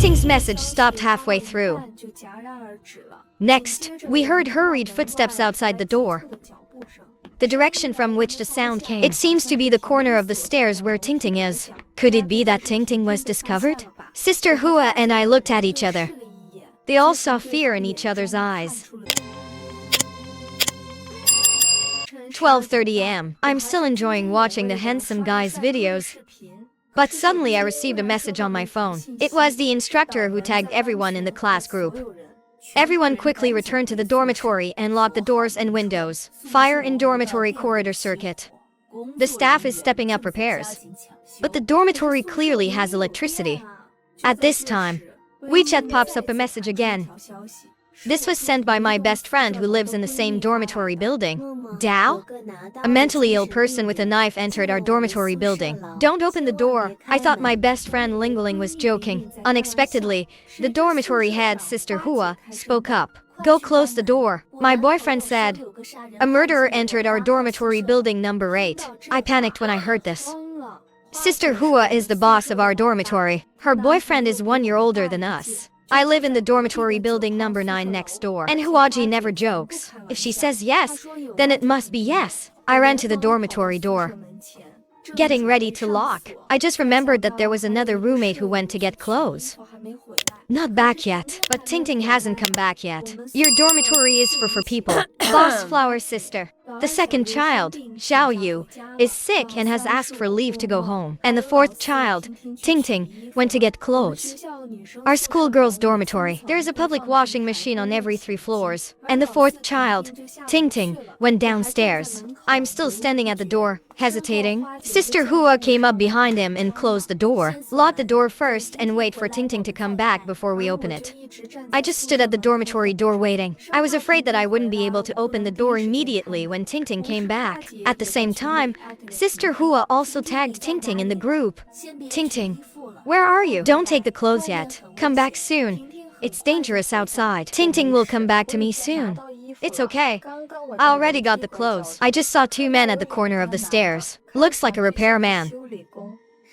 Tingting's message stopped halfway through. Next, we heard hurried footsteps outside the door. The direction from which the sound came. It seems to be the corner of the stairs where Tingting is. Could it be that Tingting was discovered? Sister Hua and I looked at each other. They all saw fear in each other's eyes. 12:30 am. I'm still enjoying watching the handsome guy's videos. But suddenly I received a message on my phone. It was the instructor who tagged everyone in the class group. Everyone quickly returned to the dormitory and locked the doors and windows. Fire in dormitory corridor circuit. The staff is stepping up repairs. But the dormitory clearly has electricity. At this time, WeChat pops up a message again. This was sent by my best friend who lives in the same dormitory building. Dao? A mentally ill person with a knife entered our dormitory building. Don't open the door. I thought my best friend Ling Ling was joking. Unexpectedly, the dormitory head, Sister Hua, spoke up. Go close the door. My boyfriend said. A murderer entered our dormitory building number 8. I panicked when I heard this. Sister Hua is the boss of our dormitory. Her boyfriend is 1 year older than us. I live in the dormitory building number 9 next door. And Huaji never jokes. If she says yes, then it must be yes. I ran to the dormitory door, getting ready to lock. I just remembered that there was another roommate who went to get clothes. Not back yet, but Tingting hasn't come back yet. Your dormitory is for people. Boss Flower's sister. The second child, Xiao Yu, is sick and has asked for leave to go home. And the fourth child, Tingting, went to get clothes. Our schoolgirls' dormitory. There is a public washing machine on every 3 floors. And the fourth child, Tingting, went downstairs. I'm still standing at the door, hesitating. Sister Hua came up behind him and closed the door. Lock the door first and wait for Tingting to come back before we open it. I just stood at the dormitory door waiting. I was afraid that I wouldn't be able to open the door immediately when Tingting came back. At the same time, Sister Hua also tagged Tingting in the group. Tingting, where are you? Don't take the clothes yet. Come back soon. It's dangerous outside. Tingting will come back to me soon. It's okay. I already got the clothes. I just saw 2 men at the corner of the stairs. Looks like a repairman.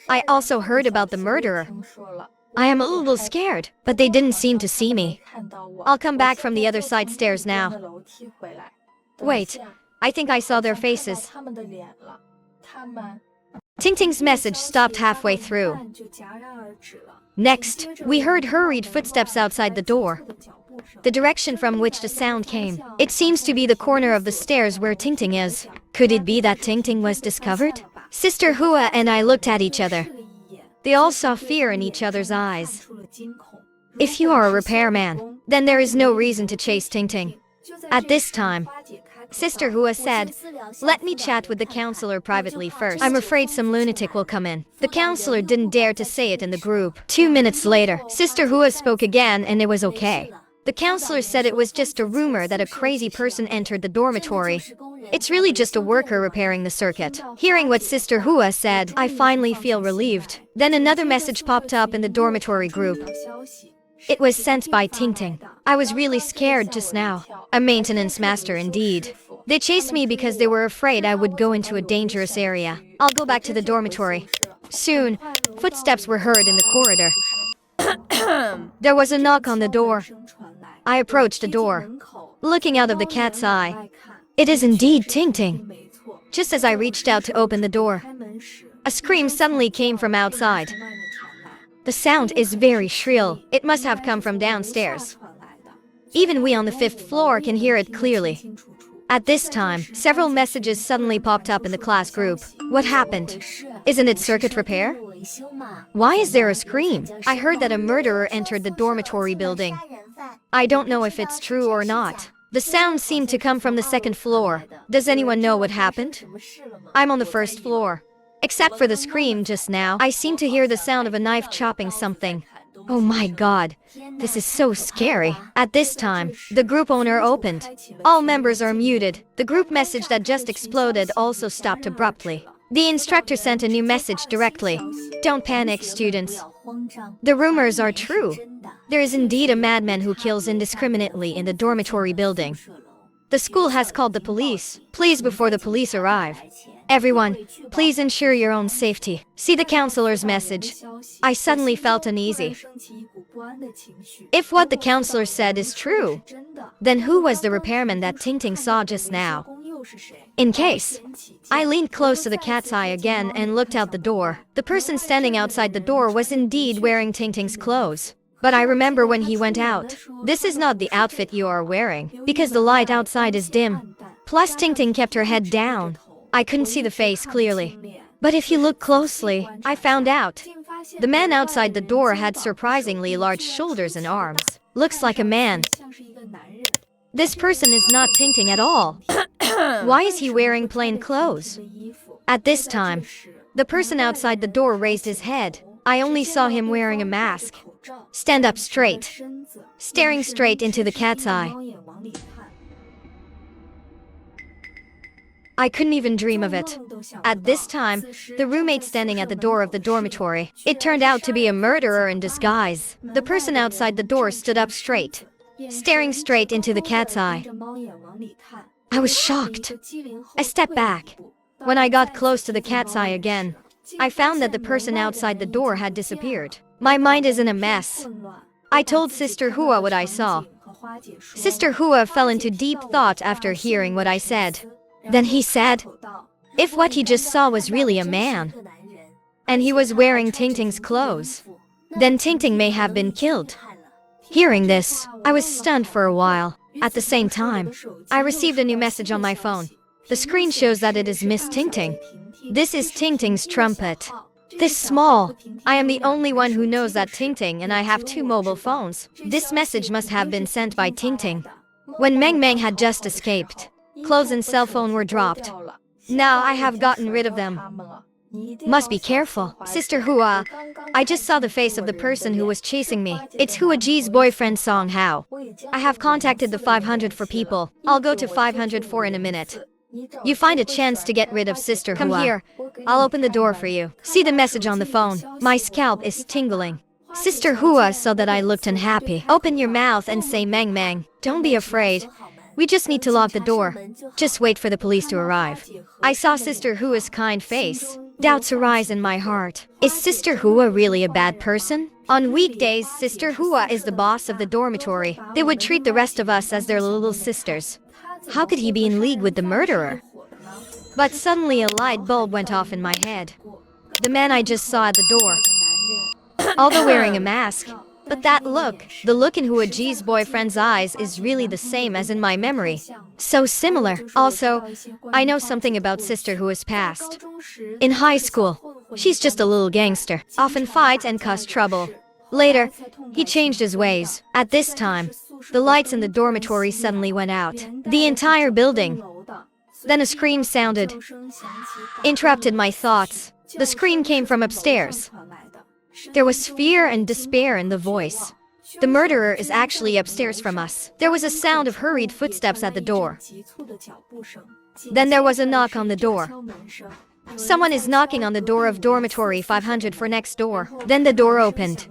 I also heard about the murderer. I am a little scared, but they didn't seem to see me. I'll come back from the other side stairs now. Wait, I think I saw their faces. Tingting's message stopped halfway through. Next, we heard hurried footsteps outside the door. The direction from which the sound came. It seems to be the corner of the stairs where Tingting is. Could it be that Tingting was discovered? Sister Hua and I looked at each other. They all saw fear in each other's eyes. If you are a repairman, then there is no reason to chase Tingting. At this time, Sister Hua said, let me chat with the counselor privately first. I'm afraid some lunatic will come in. The counselor didn't dare to say it in the group. 2 minutes later, Sister Hua spoke again and it was okay. The counselor said it was just a rumor that a crazy person entered the dormitory. It's really just a worker repairing the circuit. Hearing what Sister Hua said, I finally feel relieved. Then another message popped up in the dormitory group. It was sent by Tingting. I was really scared just now. A maintenance master indeed. They chased me because they were afraid I would go into a dangerous area. I'll go back to the dormitory. Soon, footsteps were heard in the corridor. There was a knock on the door. I approached the door, looking out of the cat's eye. It is indeed Tingting. Just as I reached out to open the door, a scream suddenly came from outside. The sound is very shrill. It must have come from downstairs. Even we on the 5th floor can hear it clearly. At this time, several messages suddenly popped up in the class group. What happened? Isn't it circuit repair? Why is there a scream? I heard that a murderer entered the dormitory building. I don't know if it's true or not. The sound seemed to come from the 2nd floor. Does anyone know what happened? I'm on the 1st floor. Except for the scream just now, I seem to hear the sound of a knife chopping something. Oh my god, this is so scary. At this time, the group owner opened. All members are muted. The group message that just exploded also stopped abruptly. The instructor sent a new message directly. Don't panic, students. The rumors are true. There is indeed a madman who kills indiscriminately in the dormitory building. The school has called the police. Please, before the police arrive, Everyone, please ensure your own safety. See the counselor's message. I suddenly felt uneasy. If what the counselor said is true, then who was the repairman that Ting Ting saw just now? In case, I leaned close to the cat's eye again and looked out the door. The person standing outside the door was indeed wearing Ting Ting's clothes. But I remember when he went out, this is not the outfit you are wearing, because the light outside is dim. Plus Ting Ting kept her head down. I couldn't see the face clearly. But if you look closely, I found out. The man outside the door had surprisingly large shoulders and arms. Looks like a man. This person is not Ting Ting at all. Why is he wearing plain clothes? At this time, the person outside the door raised his head. I only saw him wearing a mask. Stand up straight, staring straight into the cat's eye. I couldn't even dream of it. At this time, the roommate standing at the door of the dormitory. It turned out to be a murderer in disguise. The person outside the door stood up straight, staring straight into the cat's eye. I was shocked. I stepped back. When I got close to the cat's eye again, I found that the person outside the door had disappeared. My mind is in a mess. I told Sister Hua what I saw. Sister Hua fell into deep thought after hearing what I said. Then he said, if what he just saw was really a man, and he was wearing Ting Ting's clothes, then Ting Ting may have been killed. Hearing this, I was stunned for a while. At the same time, I received a new message on my phone. The screen shows that it is Miss Ting Ting. This is Ting Ting's trumpet. This small. I am the only one who knows that Ting Ting, and I have 2 mobile phones. This message must have been sent by Ting Ting when Meng Meng had just escaped. Clothes and cell phone were dropped. Now I have gotten rid of them. Must be careful. Sister Hua, I just saw the face of the person who was chasing me. It's Hua Ji's boyfriend Song Hao. I have contacted the 500 for people. I'll go to 504 in a minute. You find a chance to get rid of Sister Hua. Come here. I'll open the door for you. See the message on the phone. My scalp is tingling. Sister Hua saw that I looked unhappy. Open your mouth and say Meng Meng. Don't be afraid. We just need to lock the door. Just wait for the police to arrive. I saw Sister Hua's kind face. Doubts arise in my heart. Is Sister Hua really a bad person? On weekdays, Sister Hua is the boss of the dormitory. They would treat the rest of us as their little sisters. How could he be in league with the murderer? But suddenly a light bulb went off in my head. The man I just saw at the door. Although wearing a mask. But that look, the look in Hua Ji's boyfriend's eyes is really the same as in my memory. So similar. Also, I know something about Sister Hua's past. In high school, she's just a little gangster, often fights and cause trouble. Later, he changed his ways. At this time, the lights in the dormitory suddenly went out. The entire building. Then a scream sounded. Interrupted my thoughts. The scream came from upstairs. There was fear and despair in the voice. The murderer is actually upstairs from us. There was a sound of hurried footsteps at the door. Then there was a knock on the door. Someone is knocking on the door of dormitory 500 for next door. Then the door opened.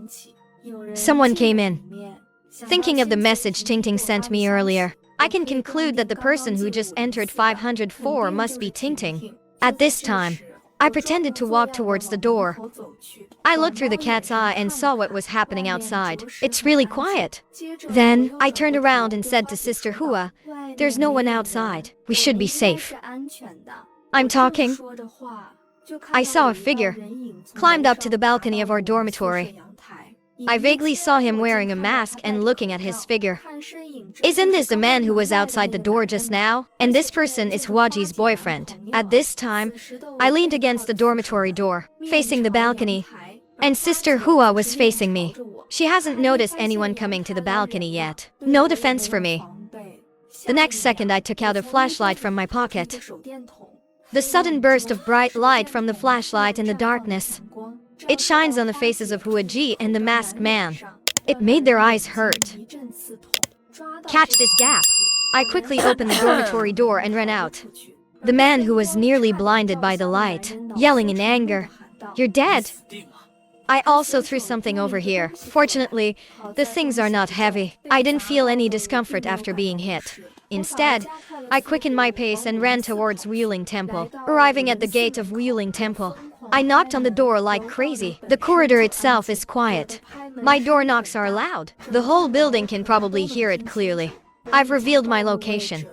Someone came in. Thinking of the message Ting Ting sent me earlier, I can conclude that the person who just entered 504 must be Ting Ting. At this time, I pretended to walk towards the door. I looked through the cat's eye and saw what was happening outside. It's really quiet. Then, I turned around and said to Sister Hua, there's no one outside. We should be safe. I'm talking. I saw a figure, climbed up to the balcony of our dormitory. I vaguely saw him wearing a mask and looking at his figure. Isn't this the man who was outside the door just now? And this person is Hua Ji's boyfriend. At this time, I leaned against the dormitory door, facing the balcony, and Sister Hua was facing me. She hasn't noticed anyone coming to the balcony yet. No defense for me. The next second I took out a flashlight from my pocket. The sudden burst of bright light from the flashlight in the darkness. It shines on the faces of Hua Ji and the masked man. It made their eyes hurt. Catch this gap. I quickly opened the dormitory door and ran out. The man who was nearly blinded by the light, yelling in anger, "You're dead!" I also threw something over here. Fortunately, the things are not heavy. I didn't feel any discomfort after being hit. Instead, I quickened my pace and ran towards Wheeling Temple. Arriving at the gate of Wheeling Temple, I knocked on the door like crazy. The corridor itself is quiet. My door knocks are loud. The whole building can probably hear it clearly. I've revealed my location.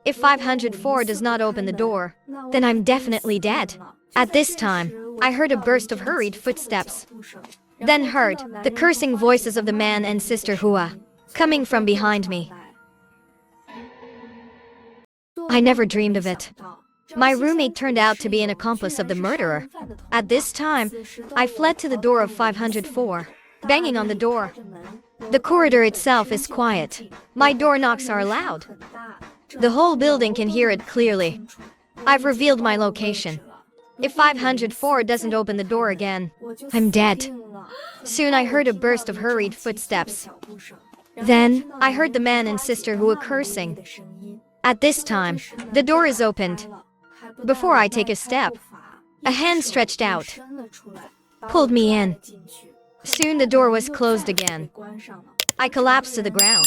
If 504 does not open the door, then I'm definitely dead. At this time, I heard a burst of hurried footsteps. Then heard the cursing voices of the man and Sister Hua coming from behind me. I never dreamed of it. My roommate turned out to be an accomplice of the murderer. At this time, I fled to the door of 504, banging on the door. The corridor itself is quiet. My door knocks are loud. The whole building can hear it clearly. I've revealed my location. If 504 doesn't open the door again, I'm dead. Soon I heard a burst of hurried footsteps. Then, I heard the man and sister who were cursing. At this time, the door is opened. Before I take a step, a hand stretched out, pulled me in. Soon the door was closed again. I collapsed to the ground,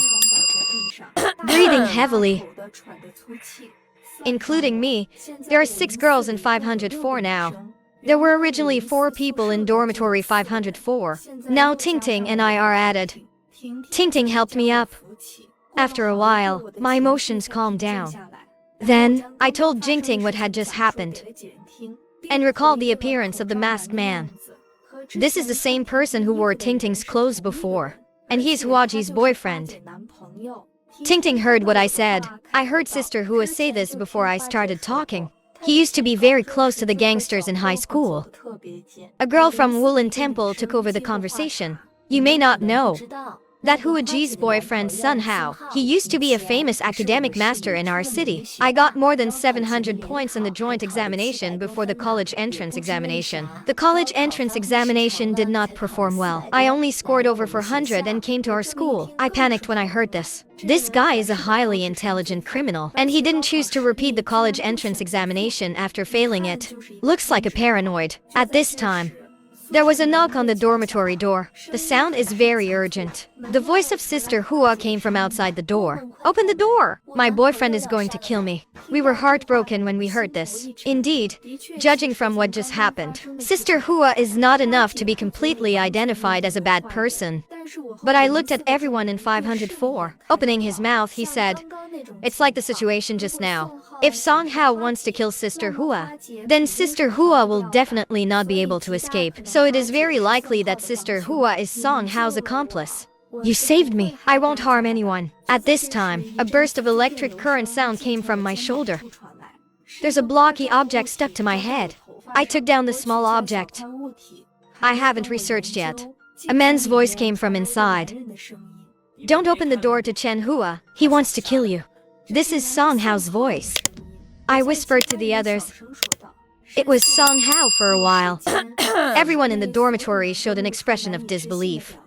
breathing heavily. Including me, there are 6 girls in 504 now. There were originally 4 people in dormitory 504. Now Ting Ting and I are added. Ting Ting helped me up. After a while, my emotions calmed down. Then, I told Jing Ting what had just happened, and recalled the appearance of the masked man. This is the same person who wore Ting Ting's clothes before, and he's Huaji's boyfriend. Ting Ting heard what I said. I heard Sister Hua say this before I started talking. He used to be very close to the gangsters in high school. A girl from Woolen Temple took over the conversation. You may not know that Huaji's boyfriend Sun Hao. He used to be a famous academic master in our city. I got more than 700 points in the joint examination before the college entrance examination. The college entrance examination did not perform well. I only scored over 400 and came to our school. I panicked when I heard this. This guy is a highly intelligent criminal, and he didn't choose to repeat the college entrance examination after failing it. Looks like a paranoid. At this time, there was a knock on the dormitory door. The sound is very urgent. The voice of Sister Hua came from outside the door. Open the door! My boyfriend is going to kill me. We were heartbroken when we heard this. Indeed, judging from what just happened, Sister Hua is not enough to be completely identified as a bad person. But I looked at everyone in 504. Opening his mouth, he said, "It's like the situation just now. If Song Hao wants to kill Sister Hua, then Sister Hua will definitely not be able to escape. So it is very likely that Sister Hua is Song Hao's accomplice." You saved me. I won't harm anyone. At this time, a burst of electric current sound came from my shoulder. There's a blocky object stuck to my head. I took down the small object. I haven't researched yet. A man's voice came from inside. Don't open the door to Chen Hua. He wants to kill you. This is Song Hao's voice. I whispered to the others. It was Song Hao for a while. Everyone in the dormitory showed an expression of disbelief.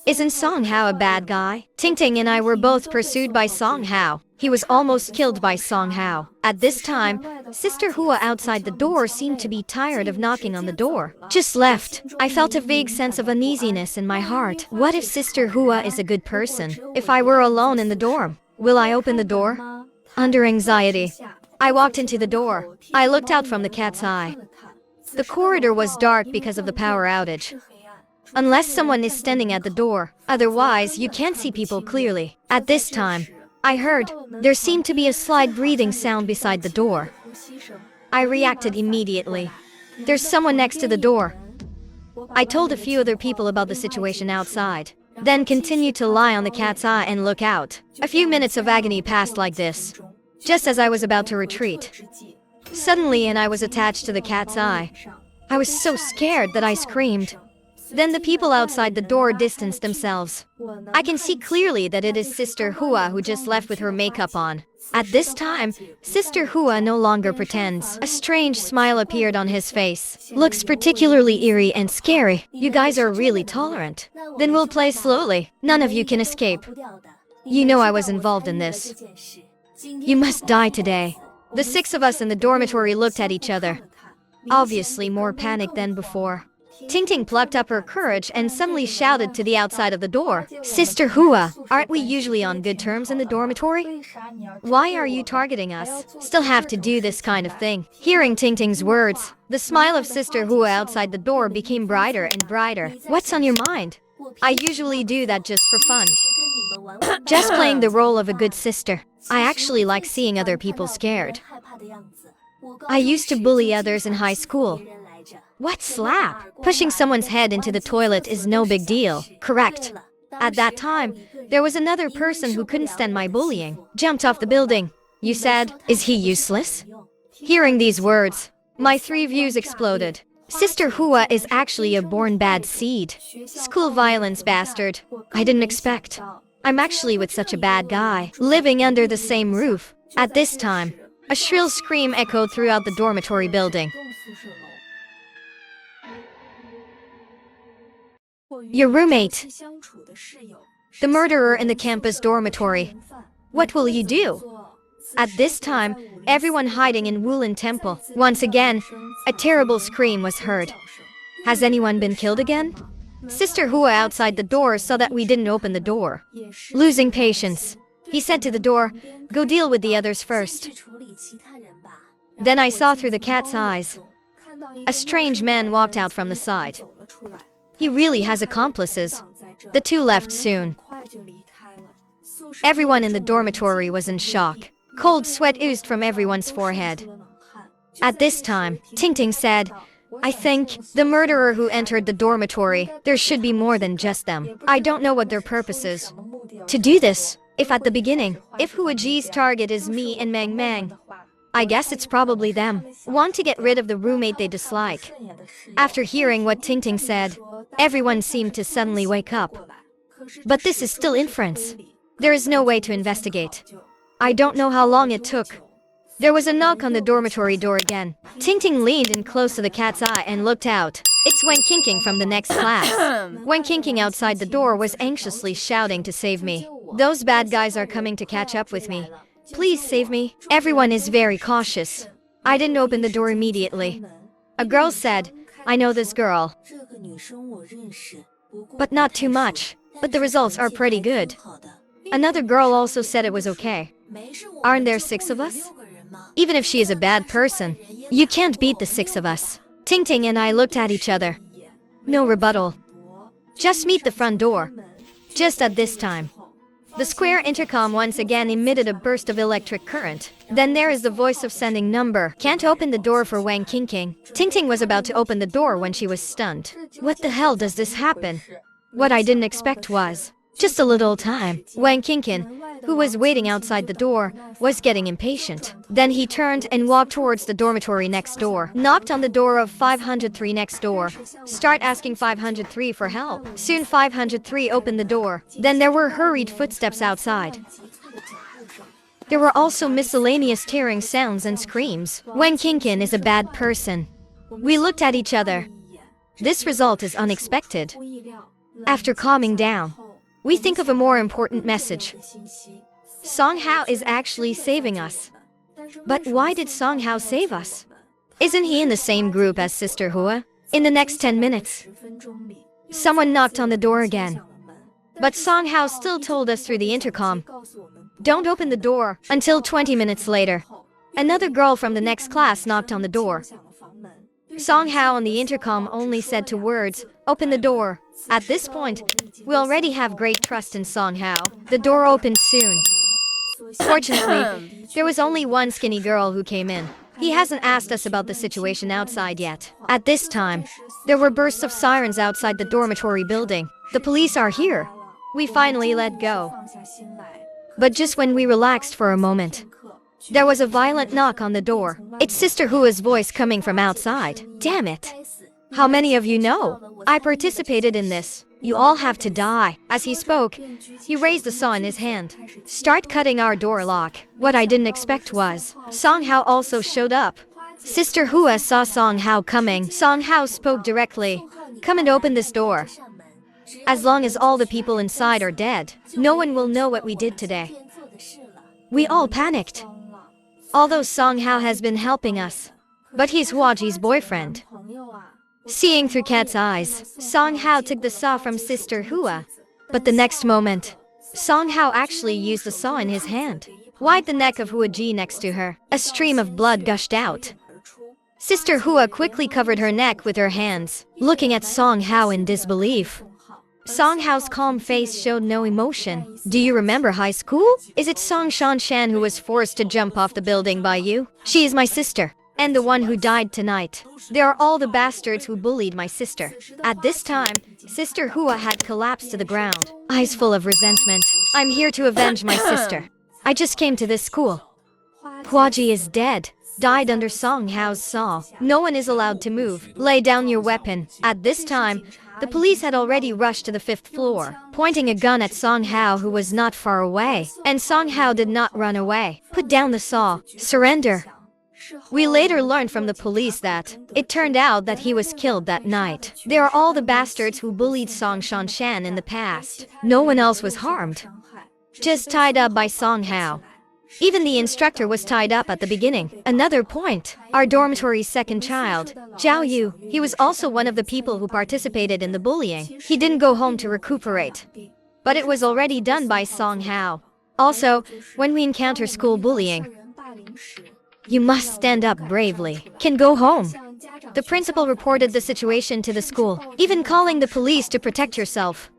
Isn't Song Hao a bad guy? Ting Ting and I were both pursued by Song Hao. He was almost killed by Song Hao. At this time, Sister Hua outside the door seemed to be tired of knocking on the door. Just left. I felt a vague sense of uneasiness in my heart. What if Sister Hua is a good person? If I were alone in the dorm, will I open the door? Under anxiety, I walked into the door. I looked out from the cat's eye. The corridor was dark because of the power outage. Unless someone is standing at the door, otherwise you can't see people clearly. At this time, I heard there seemed to be a slight breathing sound beside the door. I reacted immediately. There's someone next to the door. I told a few other people about the situation outside, then continued to lie on the cat's eye and look out. A few minutes of agony passed like this. Just as I was about to retreat, suddenly I was attached to the cat's eye. I was so scared that I screamed. Then the people outside the door distanced themselves. I can see clearly that it is Sister Hua who just left with her makeup on. At this time, Sister Hua no longer pretends. A strange smile appeared on his face. Looks particularly eerie and scary. You guys are really tolerant. Then we'll play slowly. None of you can escape. You know I was involved in this. You must die today. The 6 of us in the dormitory looked at each other. Obviously more panicked than before. Tingting plucked up her courage and suddenly shouted to the outside of the door, "Sister Hua, aren't we usually on good terms in the dormitory? Why are you targeting us? Still have to do this kind of thing?" Hearing Tingting's words, the smile of Sister Hua outside the door became brighter and brighter. "What's on your mind? I usually do that just for fun. Just playing the role of a good sister. I actually like seeing other people scared. I used to bully others in high school." "What slap? Pushing someone's head into the toilet is no big deal." "Correct. At that time, there was another person who couldn't stand my bullying. Jumped off the building. You said, is he useless?" Hearing these words, my 3 views exploded. Sister Hua is actually a born bad seed. School violence bastard. I didn't expect. I'm actually with such a bad guy, living under the same roof. At this time, a shrill scream echoed throughout the dormitory building. "Your roommate. The murderer in the campus dormitory. What will you do?" At this time, everyone hiding in Wulin Temple. Once again, a terrible scream was heard. "Has anyone been killed again?" Sister Hua outside the door saw that we didn't open the door. Losing patience, he said to the door, "Go deal with the others first." Then I saw through the cat's eyes. A strange man walked out from the side. He really has accomplices. The 2 left soon. Everyone in the dormitory was in shock. Cold sweat oozed from everyone's forehead. At this time, Tingting said, "I think the murderer who entered the dormitory, there should be more than just them. I don't know what their purpose is. To do this, if at the beginning, if Huaji's target is me and Mang Mang, I guess it's probably them. Want to get rid of the roommate they dislike." After hearing what Tingting said, everyone seemed to suddenly wake up. But this is still inference. There is no way to investigate. I don't know how long it took. There was a knock on the dormitory door again. Tingting leaned in close to the cat's eye and looked out. It's Wen Qingqing from the next class. Wen Qingqing outside the door was anxiously shouting to save me. "Those bad guys are coming to catch up with me. Please save me." Everyone is very cautious. I didn't open the door immediately. A girl said, "I know this girl. But not too much. But the results are pretty good." Another girl also said it was okay. "Aren't there 6 of us? Even if she is a bad person, you can't beat the 6 of us." Tingting and I looked at each other. No rebuttal. Just meet the front door. Just at this time, the square intercom once again emitted a burst of electric current. Then there is the voice of sending number. "Can't open the door for Wang Qingqing." Tingting was about to open the door when she was stunned. What the hell does this happen? What I didn't expect was just a little time. Wang Qingqing, who was waiting outside the door, was getting impatient. Then he turned and walked towards the dormitory next door. Knocked on the door of 503 next door. Start asking 503 for help. Soon 503 opened the door. Then there were hurried footsteps outside. There were also miscellaneous tearing sounds and screams. Wang Qingqing is a bad person. We looked at each other. This result is unexpected. After calming down, we think of a more important message. Song Hao is actually saving us. But why did Song Hao save us? Isn't he in the same group as Sister Hua? In the next 10 minutes, someone knocked on the door again. But Song Hao still told us through the intercom, "Don't open the door." Until 20 minutes later, another girl from the next class knocked on the door. Song Hao on the intercom only said 2 words, "Open the door." At this point, we already have great trust in Song Hao. The door opened soon. Fortunately, there was only one skinny girl who came in. He hasn't asked us about the situation outside yet. At this time, there were bursts of sirens outside the dormitory building. The police are here. We finally let go. But just when we relaxed for a moment, there was a violent knock on the door. It's Sister Hua's voice coming from outside. Damn it. How many of you know? I participated in this. You all have to die. As he spoke, he raised the saw in his hand. Start cutting our door lock. What I didn't expect was Song Hao also showed up. Sister Hua saw Song Hao coming. Song Hao spoke directly. Come and open this door. As long as all the people inside are dead, no one will know what we did today. We all panicked. Although Song Hao has been helping us, but he's Huaji's boyfriend. Seeing through Kat's eyes, Song Hao took the saw from Sister Hua. But the next moment, Song Hao actually used the saw in his hand, wiped the neck of Hua Ji next to her. A stream of blood gushed out. Sister Hua quickly covered her neck with her hands, looking at Song Hao in disbelief. Song Hao's calm face showed no emotion. Do you remember high school? Is it Song Shanshan who was forced to jump off the building by you? She is my sister, and the one who died tonight. There are all the bastards who bullied my sister. At this time, Sister Hua had collapsed to the ground, eyes full of resentment. I'm here to avenge my sister. I just came to this school. Huaji is dead. Died under Song Hao's saw. No one is allowed to move. Lay down your weapon. At this time, the police had already rushed to the 5th floor, pointing a gun at Song Hao, who was not far away. And Song Hao did not run away. Put down the saw. Surrender. We later learned from the police that it turned out that he was killed that night. They are all the bastards who bullied Song Shanshan in the past. No one else was harmed. Just tied up by Song Hao. Even the instructor was tied up at the beginning. Another point, our dormitory's second child, Zhao Yu, he was also one of the people who participated in the bullying. He didn't go home to recuperate, but it was already done by Song Hao. Also, when we encounter school bullying, you must stand up bravely. Can go home. The principal reported the situation to the school, even calling the police to protect yourself.